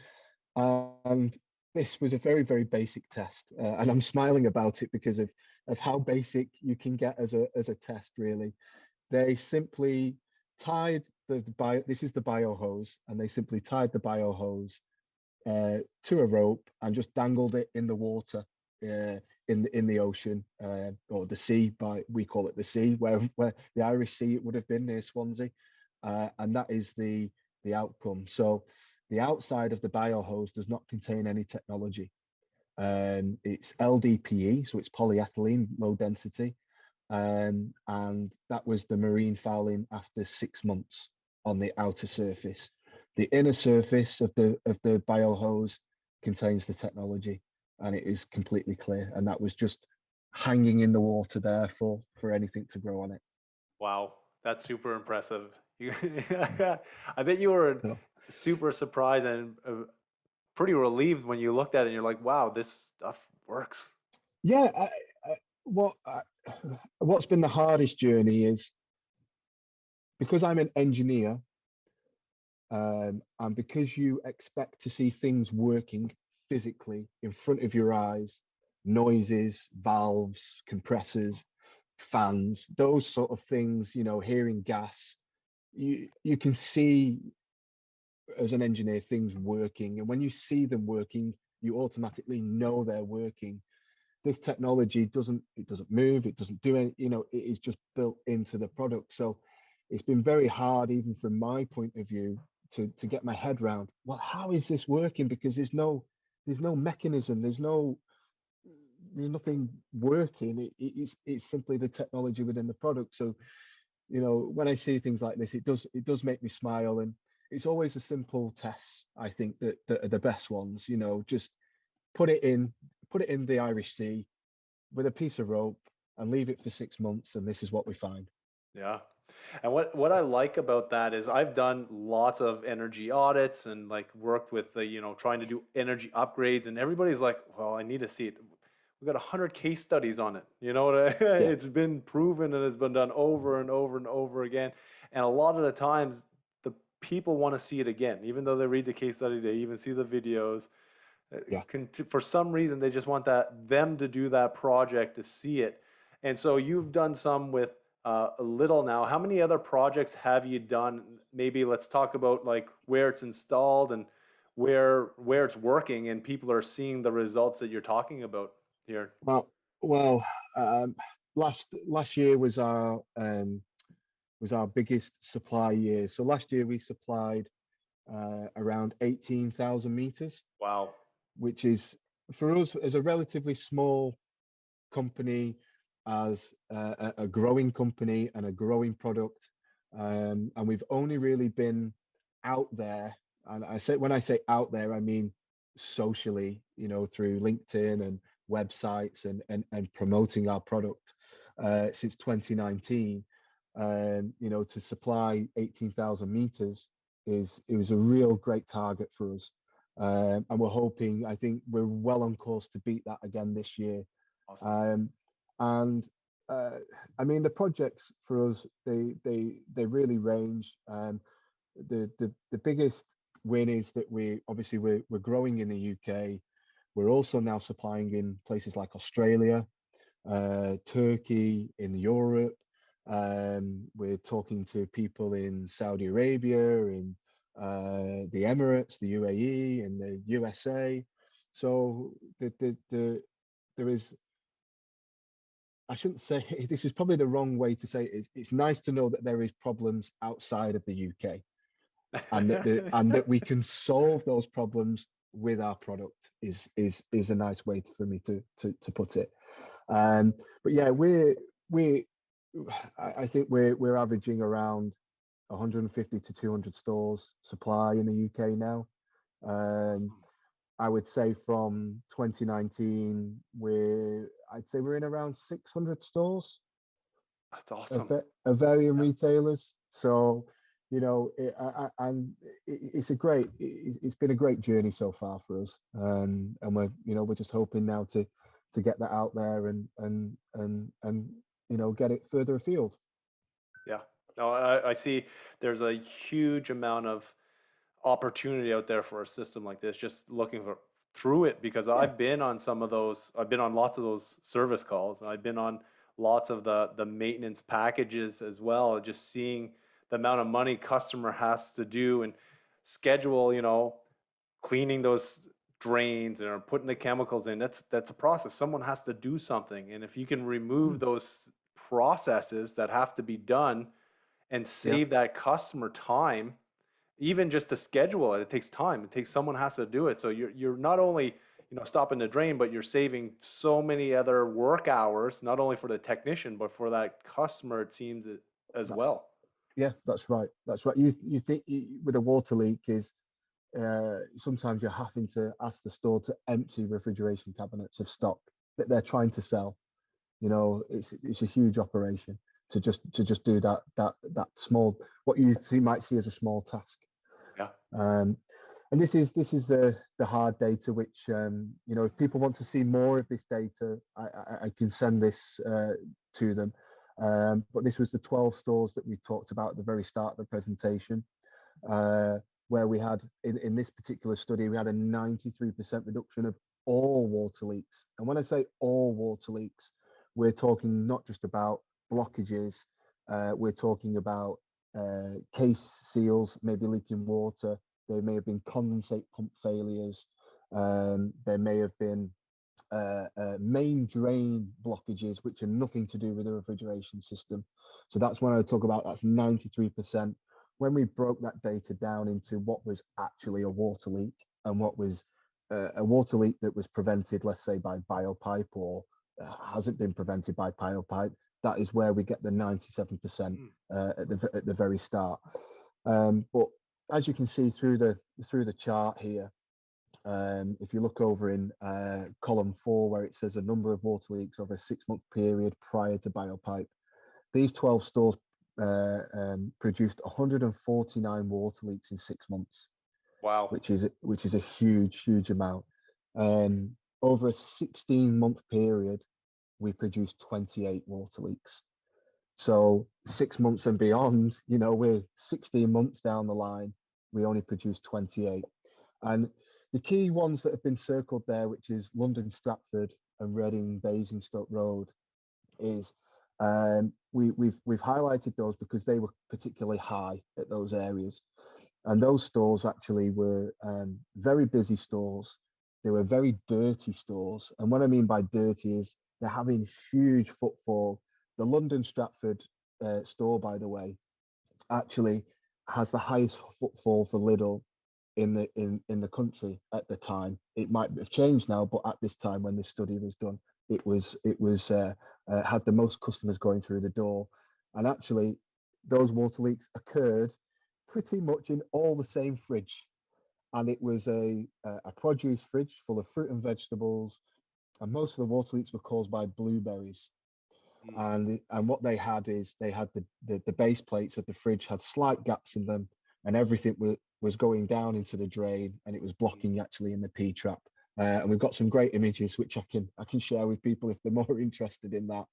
And this was a very, very basic test, and I'm smiling about it because of how basic you can get as a test, really. They simply tied this is the bio hose, and they simply tied the bio hose to a rope and just dangled it in the water, in the ocean, or the sea, we call it the sea, where the Irish Sea it would have been, near Swansea, and that is the outcome. So the outside of the bio hose does not contain any technology. It's LDPE, so it's polyethylene, low density, and that was the marine fouling after 6 months on the outer surface. The inner surface of the bio hose contains the technology, and it is completely clear. And that was just hanging in the water there for anything to grow on it. Wow, that's super impressive. I bet you were So, super surprised and pretty relieved when you looked at it and you're like, wow, this stuff works. yeah, what's been the hardest journey is, because I'm an engineer, and because you expect to see things working physically in front of your eyes, noises, valves, compressors, fans, those sort of things, hearing gas, you can see as an engineer things working, and when you see them working, you automatically know they're working. This technology doesn't move, it doesn't do any, it is just built into the product. So it's been very hard, even from my point of view, to get my head around, well, how is this working? Because there's no mechanism, there's nothing working. It's simply the technology within the product. So when I see things like this, it does make me smile, and it's always the simple tests, I think, that are the best ones. Just put it in, put it in the Irish Sea with a piece of rope and leave it for 6 months, and this is what we find. Yeah. And what I like about that is I've done lots of energy audits and like worked with the, trying to do energy upgrades, and everybody's like, well, I need to see it. We've got 100 case studies on it. Yeah, It's been proven and it's been done over and over and over again. And a lot of the times the people want to see it again, even though they read the case study, they even see the videos. yeah. For some reason, they just want them to do that project to see it. And so you've done some with a little now. How many other projects have you done? Maybe let's talk about like where it's installed and where it's working, and people are seeing the results that you're talking about here. Well, um, last year was our biggest supply year. So last year we supplied around 18,000 meters, Wow. which is for us as a relatively small company, as a growing company and a growing product. And we've only really been out there. And when I say out there, I mean socially, through LinkedIn and websites and promoting our product since 2019. To supply 18,000 meters it was a real great target for us. And we're hoping, I think we're well on course to beat that again this year. Awesome. Um, and uh, I mean, the projects for us, they really range. The biggest win is that we're growing in the UK. We're also now supplying in places like Australia, Turkey, in Europe. We're talking to people in Saudi Arabia, in the Emirates, the UAE, and the USA. So there is, I shouldn't say, this is probably the wrong way to say it. It's nice to know that there is problems outside of the UK, and that we can solve those problems with our product is a nice way for me to put it. Um, but yeah, we I think we're averaging around 150 to 200 stores supply in the UK now. Um, Awesome. I would say from 2019, I'd say we're in around 600 stores That's awesome. of varying Yeah. retailers. So, it's it's been a great journey so far for us. And we're just hoping now to get that out there and get it further afield. Yeah. No, I see there's a huge amount of opportunity out there for a system like this, just looking for through it, because Yeah, I've been on lots of those service calls. I've been on lots of the maintenance packages as well, just seeing the amount of money customer has to do and schedule, cleaning those drains or putting the chemicals in. That's a process. Someone has to do something. And if you can remove mm, those processes that have to be done and yeah, save that customer time, even just to schedule it, it takes time. It takes someone has to do it. So you're not only, stopping the drain, but you're saving so many other work hours, not only for the technician, but for that customer, it seems, as that's well. yeah, that's right. That's right. You think with a water leak is sometimes you're having to ask the store to empty refrigeration cabinets of stock that they're trying to sell. It's a huge operation to just do that small, what might see as a small task. Yeah. Um, and this is the hard data, which if people want to see more of this data, I can send this to them. But this was the 12 stores that we talked about at the very start of the presentation, uh, where we had in this particular study we had a 93% reduction of all water leaks. And when I say all water leaks, we're talking not just about blockages, we're talking about case seals maybe leaking water. There may have been condensate pump failures. There may have been main drain blockages, which are nothing to do with the refrigeration system. So that's when I talk about that's 93%. When we broke that data down into what was actually a water leak and what was a water leak that was prevented, let's say by BioPipe, or hasn't been prevented by BioPipe, that is where we get the 97% Mm. at the very start. But as you can see through the chart here, if you look over in column 4, where it says a number of water leaks over a 6-month period prior to BioPipe, these 12 stores produced 149 water leaks in 6 months, Wow. which is a huge amount. Over a 16-month period, we produced 28 water leaks. So 6 months and beyond, we're 16 months down the line, we only produced 28. And the key ones that have been circled there, which is London Stratford and Reading Basingstoke Road, is we've highlighted those because they were particularly high at those areas. And those stores actually were very busy stores. They were very dirty stores. And what I mean by dirty is they're having huge footfall. The London Stratford store, by the way, actually has the highest footfall for Lidl in the country at the time. It might have changed now, but at this time when this study was done, it was had the most customers going through the door. And actually, those water leaks occurred pretty much in all the same fridge. And it was a produce fridge full of fruit and vegetables. And most of the water leaks were caused by blueberries. Mm. And what they had is they had the base plates of the fridge had slight gaps in them, and everything was going down into the drain, and it was blocking actually in the P trap. And we've got some great images which I can share with people if they're more interested in that.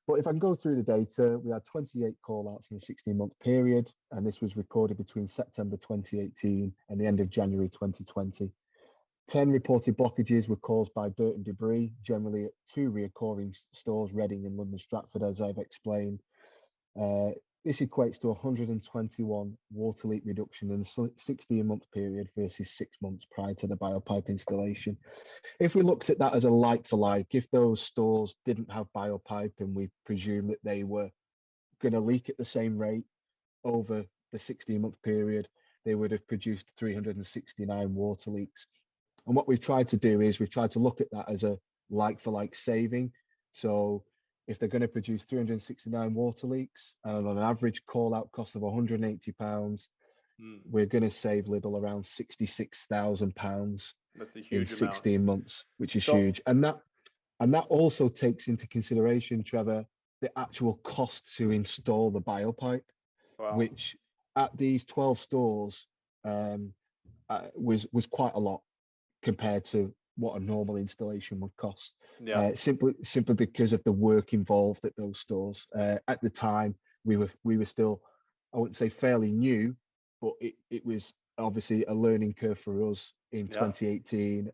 But if I can go through the data, we had 28 call outs in a 16-month period, and this was recorded between September 2018 and the end of January 2020. 10 reported blockages were caused by dirt and debris, generally at 2 recurring stores, Reading and London Stratford, as I've explained. This equates to 121 water leak reduction in a 16-month period versus 6 months prior to the BioPipe installation. If we looked at that as a like for like, if those stores didn't have BioPipe and we presume that they were going to leak at the same rate over the 16-month period, they would have produced 369 water leaks. And what we've tried to do is we've tried to look at that as a like for like saving. So if they're going to produce 369 water leaks and on an average call out cost of £180, we're going to save Lidl around £66,000 That's a in huge amount. 16 months, which is So, huge. And that also takes into consideration, Trevor, the actual cost to install the BioPipe, wow. which at these 12 stores was quite a lot compared to what a normal installation would cost. Yeah. Simply because of the work involved at those stores. At the time, we were still, I wouldn't say fairly new, but it was obviously a learning curve for us in Yeah. 2018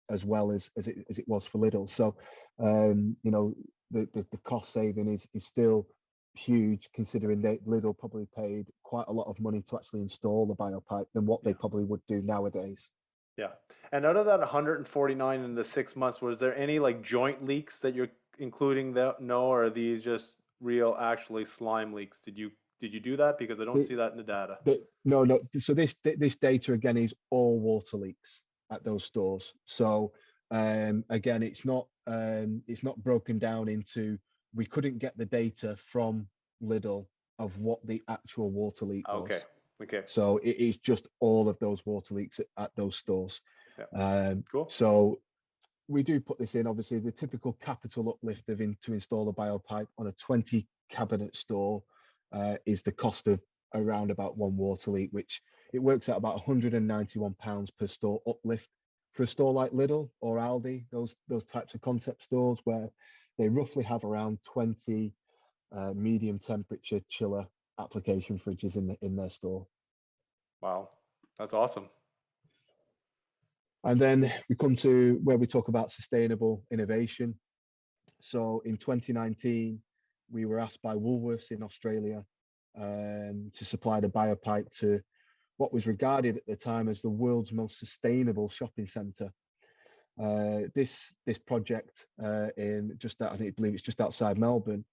as well as it was for Lidl. So the cost saving is still huge, considering that Lidl probably paid quite a lot of money to actually install the BioPipe than what they Yeah. probably would do nowadays. Yeah. And out of that 149 in the 6 months, was there any like joint leaks that you're including that? No, or are these just real actually slime leaks? Did you do that? Because I don't The, see that in the data. no. So this data again is all water leaks at those stores. So again, it's not broken down into. We couldn't get the data from Lidl of what the actual water leak Okay. was. Okay. So it is just all of those water leaks at those stores. Yeah. Cool. So we do put this in. Obviously, the typical capital uplift to install a BioPipe on a 20 cabinet store is the cost of around about one water leak, which it works out about £191 per store uplift for a store like Lidl or Aldi, those types of concept stores where they roughly have around 20 medium temperature chiller application fridges in their store. Wow. That's awesome. And then we come to where we talk about sustainable innovation. So in 2019, we were asked by Woolworths in Australia to supply the BioPipe to what was regarded at the time as the world's most sustainable shopping centre. This project I believe it's just outside Melbourne,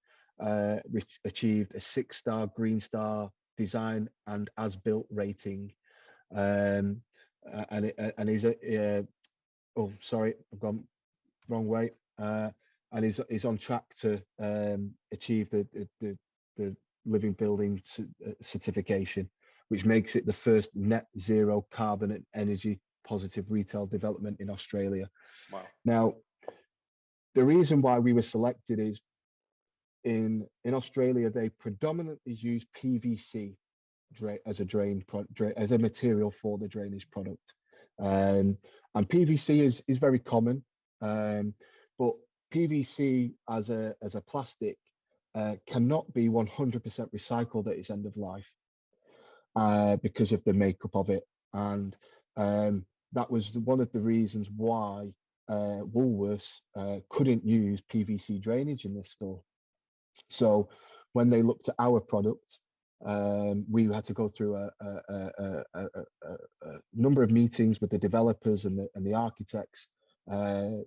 which achieved a 6-star Green Star design and as built rating, and is a oh sorry, I've gone wrong way. and is on track to achieve the living building certification, which makes it the first net zero carbon and energy positive retail development in Australia. Wow. Now, the reason why we were selected is in Australia, they predominantly use PVC as as a material for the drainage product. And PVC is very common, but PVC as a plastic cannot be 100% recycled at its end of life because of the makeup of it. And that was one of the reasons why Woolworths couldn't use PVC drainage in this store. So when they looked at our product, we had to go through a number of meetings with the developers and the architects,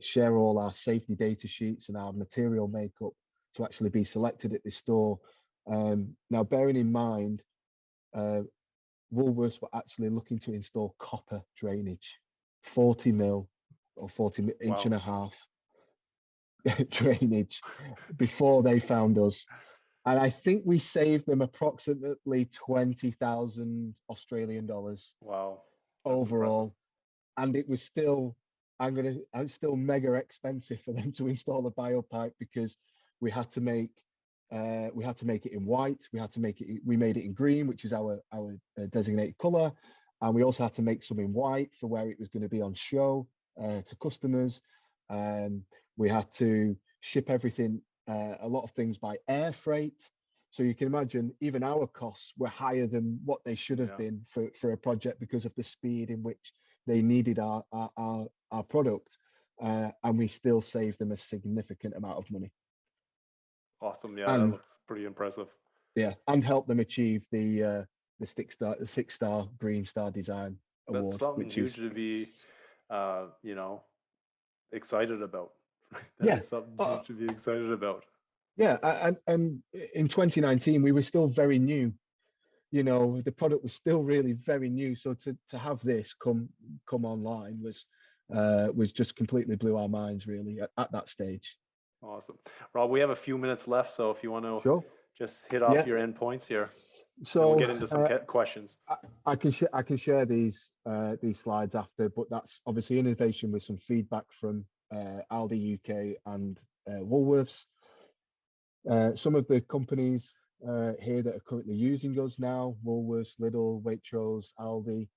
share all our safety data sheets and our material makeup to actually be selected at this store. Now, bearing in mind, Woolworths were actually looking to install copper drainage, 40 mil or 40 inch and a half drainage before they found us. And I think we saved them approximately 20,000 Australian dollars Wow. That's impressive. overall. And it was still, it's still mega expensive for them to install a BioPipe because we had to make it in white. We made it in green, which is our designated color. And we also had to make some in white for where it was going to be on show to customers. We had to ship everything, a lot of things by air freight. So you can imagine even our costs were higher than what they should have been for a project because of the speed in which they needed our product. And we still saved them a significant amount of money. Awesome. Yeah, that And looks pretty impressive. yeah, and help them achieve the six-star Green Star Design That's Award, something which huge is to be, you know, excited about. That yeah. is something huge to be excited about. Yeah, and in 2019 we were still very new. You know, the product was still really very new. So to have this come online was just completely blew our minds really at that stage. Awesome. Rob, we have a few minutes left, so if you want to Sure. just hit off Yeah. your end points here, then we'll So get into some questions. I can share these slides after, but that's obviously innovation with some feedback from Aldi UK and Woolworths. Some of the companies here that are currently using us now: Woolworths, Lidl, Waitrose, Aldi,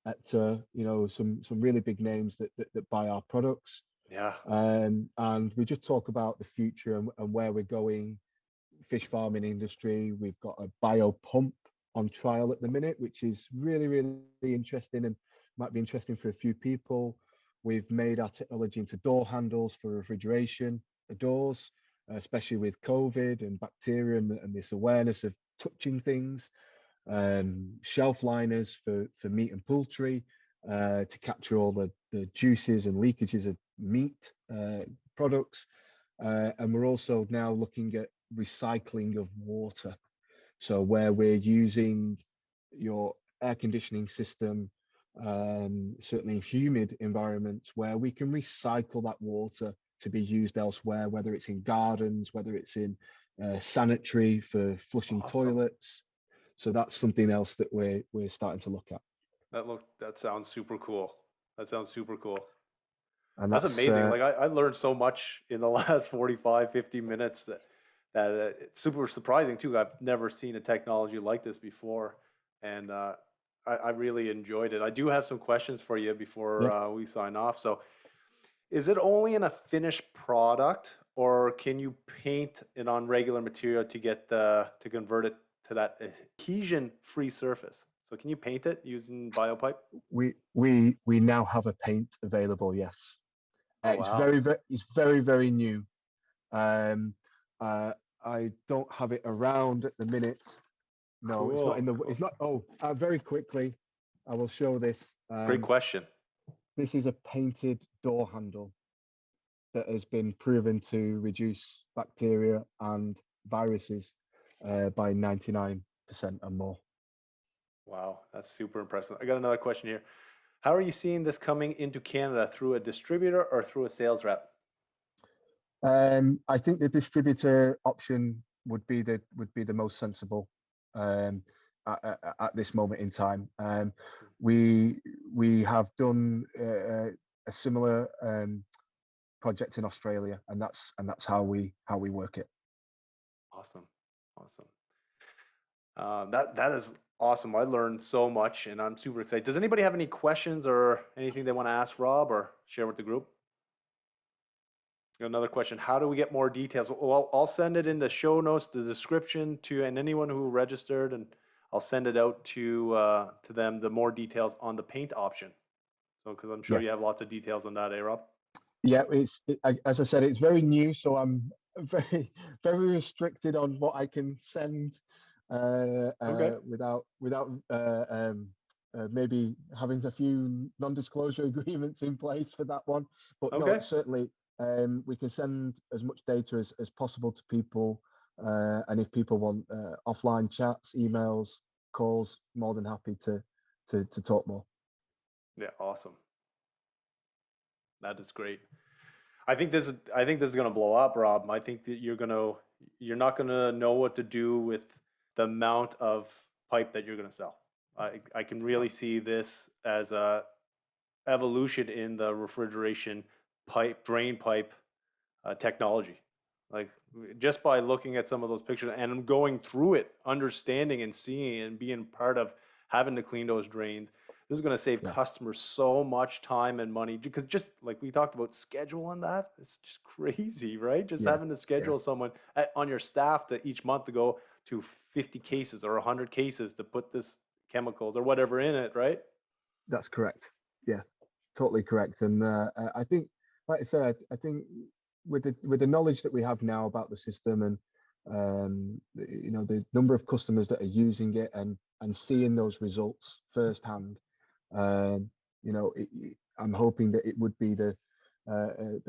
Etta. You know, some really big names that buy our products. Yeah. And we just talk about the future and where we're going. Fish farming industry. We've got a bio pump on trial at the minute, which is really interesting and might be interesting for a few people. We've made our technology into door handles for refrigeration doors, especially with COVID and bacteria and this awareness of touching things. Shelf liners for meat and poultry to capture all the juices and leakages of meat products. And we're also now looking at recycling of water. So where we're using your air conditioning system, certainly in humid environments, where we can recycle that water to be used elsewhere, whether it's in gardens, whether it's in sanitary for flushing Awesome. toilets. So that's something else that we're starting to look at. That sounds super cool. That sounds super cool. And That's that's amazing. Like I learned so much in the last 45, 50 minutes that it's super surprising too. I've never seen a technology like this before. And I really enjoyed it. I do have some questions for you before yeah. we sign off. So is it only in a finished product, or can you paint it on regular material to get to convert it to that adhesion-free surface? So can you paint it using BioPipe? We now have a paint available. Yes, Oh wow, it's very new. Um, I don't have it around at the minute. No, it's not in cool, the. cool. It's not. Oh, very quickly, I will show this. Great question. This is a painted door handle that has been proven to reduce bacteria and viruses by 99% and more. Wow, that's super impressive. I got another question here. How are you seeing this coming into Canada, through a distributor or through a sales rep? I think the distributor option would be the most sensible at this moment in time. We have done a similar project in Australia, and that's how we work it. Awesome. Awesome. That is awesome. I learned so much, and I'm super excited. Does anybody have any questions or anything they want to ask Rob or share with the group? Another question: how do we get more details? Well, I'll send it in the show notes, the description and anyone who registered, and I'll send it out to them the more details on the paint option. So, because I'm sure Yeah. you have lots of details on that, Rob? Yeah, as I said, it's very new, so I'm very restricted on what I can send Okay. without maybe having a few non-disclosure agreements in place for that one. But no, Okay. certainly we can send as much data as possible to people, and if people want offline chats, emails, calls, more than happy to talk more. Yeah. Awesome. That is great. I think this is gonna blow up, Rob. I think that you're not gonna know what to do with the amount of pipe that you're gonna sell. I can really see this as a evolution in the refrigeration pipe, drain pipe technology. Like just by looking at some of those pictures and going through it, understanding and seeing and being part of having to clean those drains, this is going to save Yeah, customers so much time and money because just like we talked about scheduling that, it's just crazy, right? Just yeah, having to yeah. schedule someone on your staff to each month to go to 50 cases or 100 cases to put this chemicals or whatever in it, right? That's correct. Yeah, totally correct. And I think, like I said, I think with the knowledge that we have now about the system and the number of customers that are using it and seeing those results firsthand, I'm hoping that it would be the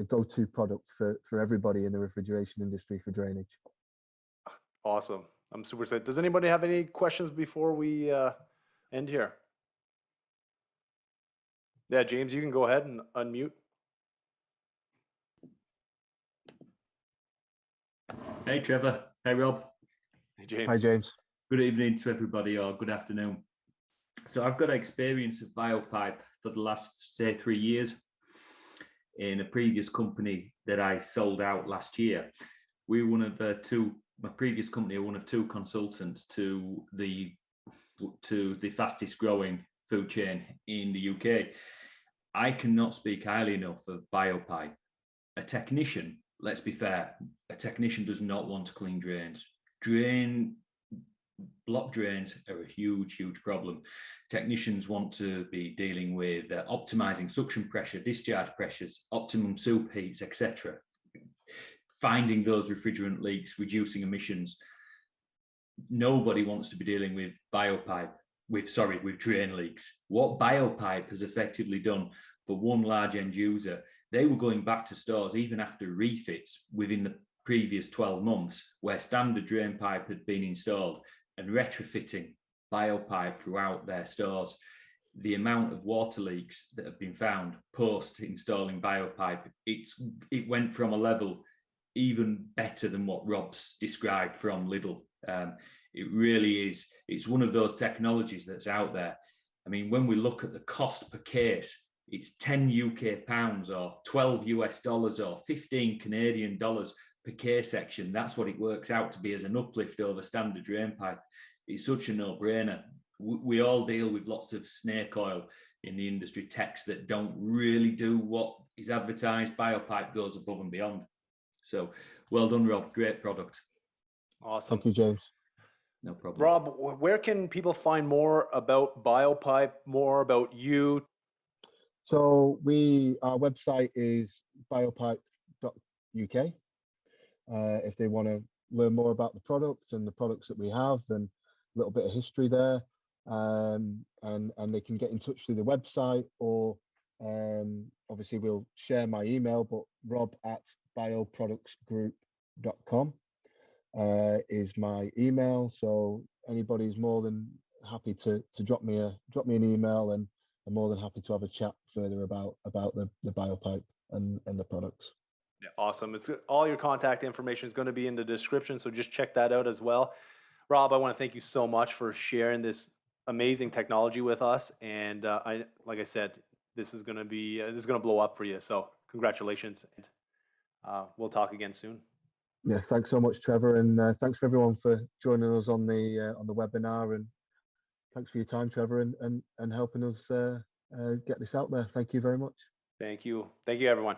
go-to product for everybody in the refrigeration industry for drainage. Awesome. I'm super excited. Does anybody have any questions before we end here? Yeah, James, you can go ahead and unmute. Hey Trevor, hey Rob. Hey, James. Hi, James. Good evening to everybody, or good afternoon. So I've got experience of BioPipe for the last, say, 3 years in a previous company that I sold out last year. We were one of my previous company, one of two consultants to the fastest growing food chain in the UK. I cannot speak highly enough of BioPipe. A technician, let's be fair, a technician does not want to clean drains. Block drains are a huge problem. Technicians want to be dealing with optimizing suction pressure, discharge pressures, optimum soup heats, etc. Finding those refrigerant leaks, reducing emissions. Nobody wants to be dealing with with drain leaks. What BioPipe has effectively done for one large end user, they were going back to stores even after refits within the previous 12 months where standard drain pipe had been installed and retrofitting BioPipe throughout their stores. The amount of water leaks that have been found post installing BioPipe, it went from a level even better than what Rob's described from Lidl. It really is. It's one of those technologies that's out there. I mean, when we look at the cost per case, it's 10 UK pounds or 12 US dollars or 15 Canadian dollars per case section. That's what it works out to be as an uplift over standard drain pipe. It's such a no-brainer. We all deal with lots of snake oil in the industry techs that don't really do what is advertised. BioPipe goes above and beyond. So well done, Rob. Great product. Awesome. Thank you, James. No problem. Rob, where can people find more about BioPipe, more about you? So our website is biopipe.uk. If they want to learn more about the product and the products that we have and a little bit of history there, and they can get in touch through the website or obviously we'll share my email, but rob@bioproductsgroup.com is my email. So anybody's more than happy to drop me an email, and I'm more than happy to have a chat further about the BioPipe and the products. Yeah, awesome. It's all your contact information is going to be in the description, so just check that out as well. Rob, I want to thank you so much for sharing this amazing technology with us, and like I said, this is going to be this is going to blow up for you. So congratulations, and we'll talk again soon. Yeah, thanks so much, Trevor, and thanks for everyone for joining us on the webinar, and thanks for your time, Trevor, and helping us get this out there. Thank you very much. Thank you, everyone.